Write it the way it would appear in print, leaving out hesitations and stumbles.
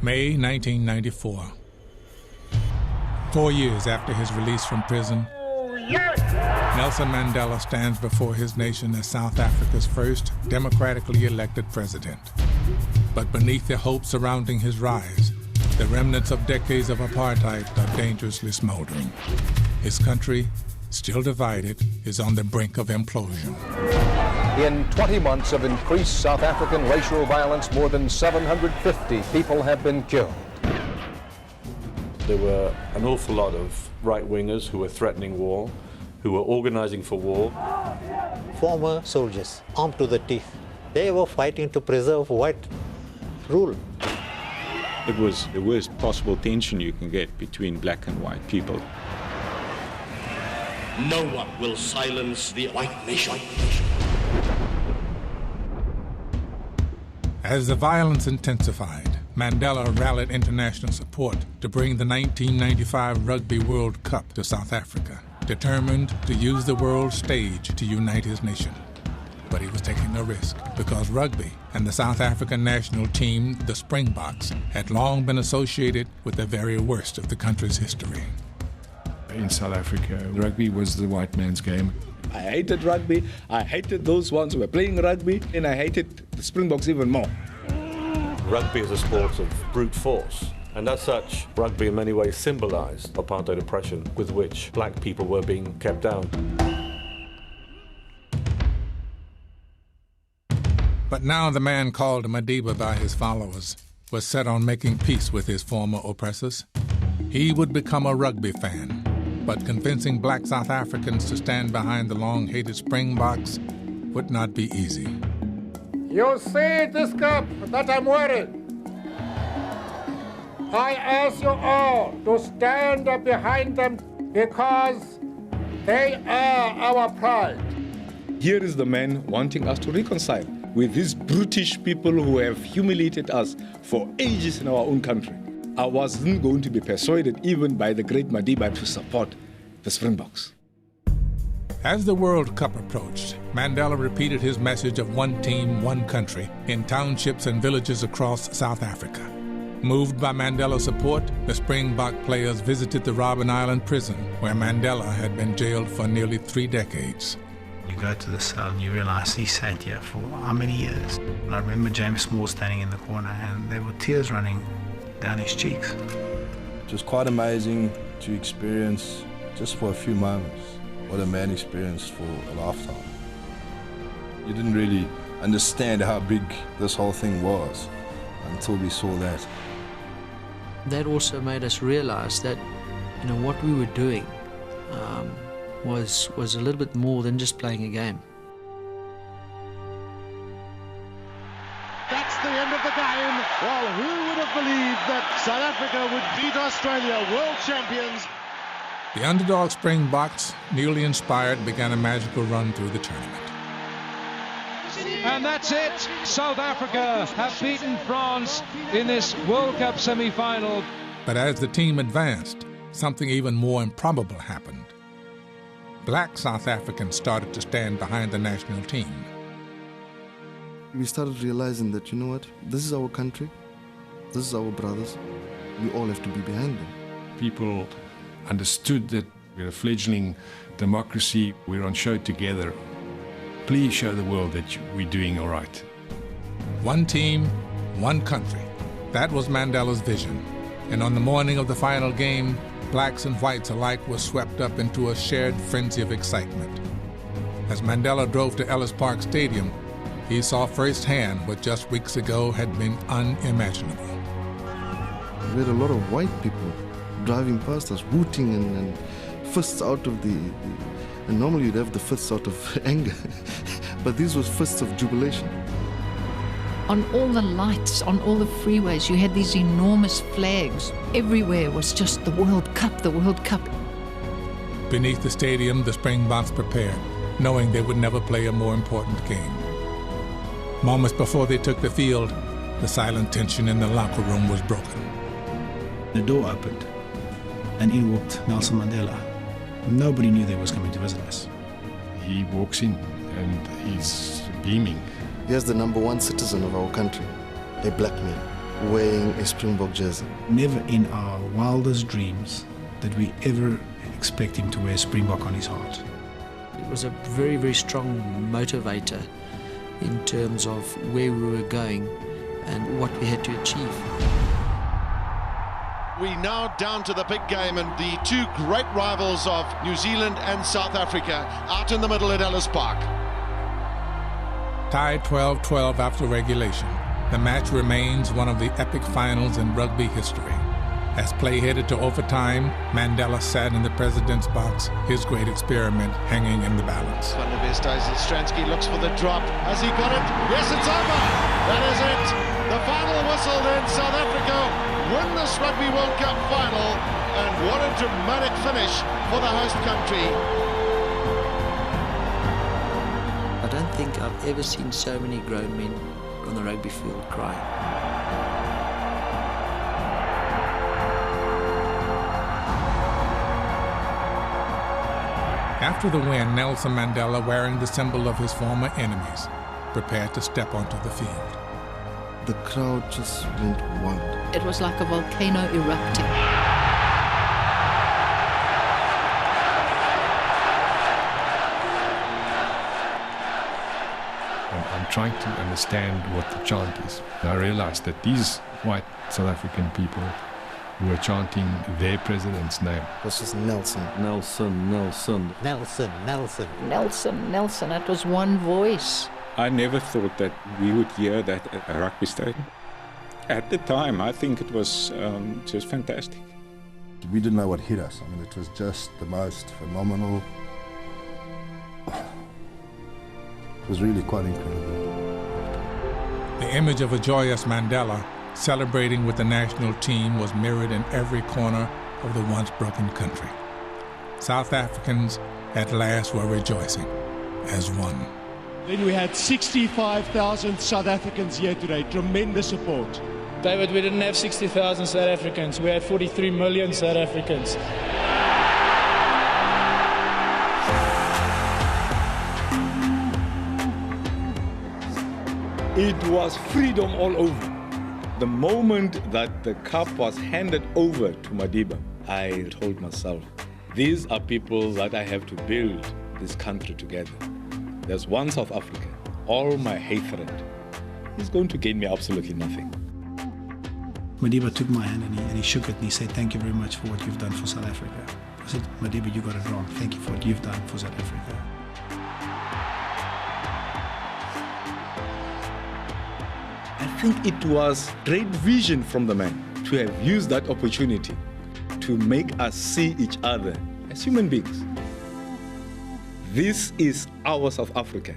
May 1994. 4 years after his release from prison, Nelson Mandela stands before his nation as South Africa's first democratically elected president. But beneath the hope surrounding his rise, the remnants of decades of apartheid are dangerously smoldering. His country, still divided, is on the brink of implosion. In 20 months of increased South African racial violence, more than 750 people have been killed. There were an awful lot of right-wingers who were threatening war, who were organizing for war. Former soldiers, armed to the teeth, they were fighting to preserve white rule. It was the worst possible tension you can get between black and white people. No one will silence the white nation. As the violence intensified, Mandela rallied international support to bring the 1995 Rugby World Cup to South Africa, determined to use the world stage to unite his nation. But he was taking a risk because rugby and the South African national team, the Springboks, had long been associated with the very worst of the country's history. In South Africa, rugby was the white man's game. I hated rugby, I hated those ones who were playing rugby, and I hated the Springboks even more. Rugby is a sport of brute force, and as such, rugby in many ways symbolized apartheid oppression with which black people were being kept down. But now the man called Madiba by his followers was set on making peace with his former oppressors. He would become a rugby fan, but convincing black South Africans to stand behind the long-hated Springboks would not be easy. You see this cup that I'm wearing? I ask you all to stand behind them because they are our pride. Here is the man wanting us to reconcile with these brutish people who have humiliated us for ages in our own country. I wasn't going to be persuaded even by the great Madiba to support the Springboks. As the World Cup approached, Mandela repeated his message of one team, one country in townships and villages across South Africa. Moved by Mandela's support, the Springbok players visited the Robben Island prison, where Mandela had been jailed for nearly 3 decades. You go to the cell and you realize he sat here for how many years? And I remember James Small standing in the corner and there were tears running down his cheeks. It was quite amazing to experience just for a few moments what a man experienced for a lifetime. You didn't really understand how big this whole thing was until we saw that. That also made us realize that, what we were doing was a little bit more than just playing a game. That's the end of the game. Well, who would have believed that South Africa would beat Australia, world champions? The underdog Springboks, newly inspired, began a magical run through the tournament. And that's it. South Africa have beaten France in this World Cup semi-final. But as the team advanced, something even more improbable happened. Black South Africans started to stand behind the national team. We started realizing that, you know what, this is our country, this is our brothers, we all have to be behind them. People understood that we're a fledgling democracy, we're on show together. Please show the world that we're doing all right. One team, one country. That was Mandela's vision. And on the morning of the final game, blacks and whites alike were swept up into a shared frenzy of excitement. As Mandela drove to Ellis Park Stadium, he saw firsthand what just weeks ago had been unimaginable. We had a lot of white people driving past us, hooting and fists out of and normally you'd have the fists out of anger, but these were fists of jubilation. On all the lights, on all the freeways, you had these enormous flags. Everywhere was just the World Cup, the World Cup. Beneath the stadium, the Springboks prepared, knowing they would never play a more important game. Moments before they took the field, the silent tension in the locker room was broken. The door opened, and in walked Nelson Mandela. Nobody knew they was coming to visit us. He walks in, and he's beaming. Here's the #1 citizen of our country, a black man. wearing a Springbok jersey. Never in our wildest dreams did we ever expect him to wear Springbok on his heart. It was a very, very strong motivator in terms of where we were going and what we had to achieve. We now down to the big game, and the two great rivals of New Zealand and South Africa out in the middle at Ellis Park. Tied 12-12 after regulation, the match remains one of the epic finals in rugby history. As play headed to overtime, Mandela sat in the president's box, his great experiment hanging in the balance. Van der Westhuizen, Stransky looks for the drop. Has he got it? Yes, it's over. That is it. The final whistle then. South Africa win this Rugby World Cup final. And what a dramatic finish for the host country. I don't think I've ever seen so many grown men on the rugby field crying. After the win, Nelson Mandela, wearing the symbol of his former enemies, prepared to step onto the field. The crowd just went wild. It was like a volcano erupting. I'm trying to understand what the chant is. And I realized that these white South African people were chanting their president's name. This is Nelson. Nelson, Nelson. Nelson, Nelson. Nelson, Nelson. It was one voice. I never thought that we would hear that at a rugby stadium. At the time, I think it was just fantastic. We didn't know what hit us. I mean, it was just the most phenomenal. It was really quite incredible. The image of a joyous Mandela celebrating with the national team was mirrored in every corner of the once broken country. South Africans at last were rejoicing as one. Then we had 65,000 South Africans here today. Tremendous support. David, we didn't have 60,000 South Africans. We had 43 million South Africans. It was freedom all over. The moment that the cup was handed over to Madiba, I told myself, these are people that I have to build this country together. There's one South Africa. All my hatred is going to gain me absolutely nothing. Madiba took my hand and he shook it and he said, "Thank you very much for what you've done for South Africa." I said, "Madiba, you got it wrong. Thank you for what you've done for South Africa." I think it was great vision from the man to have used that opportunity to make us see each other as human beings. This is our South Africa.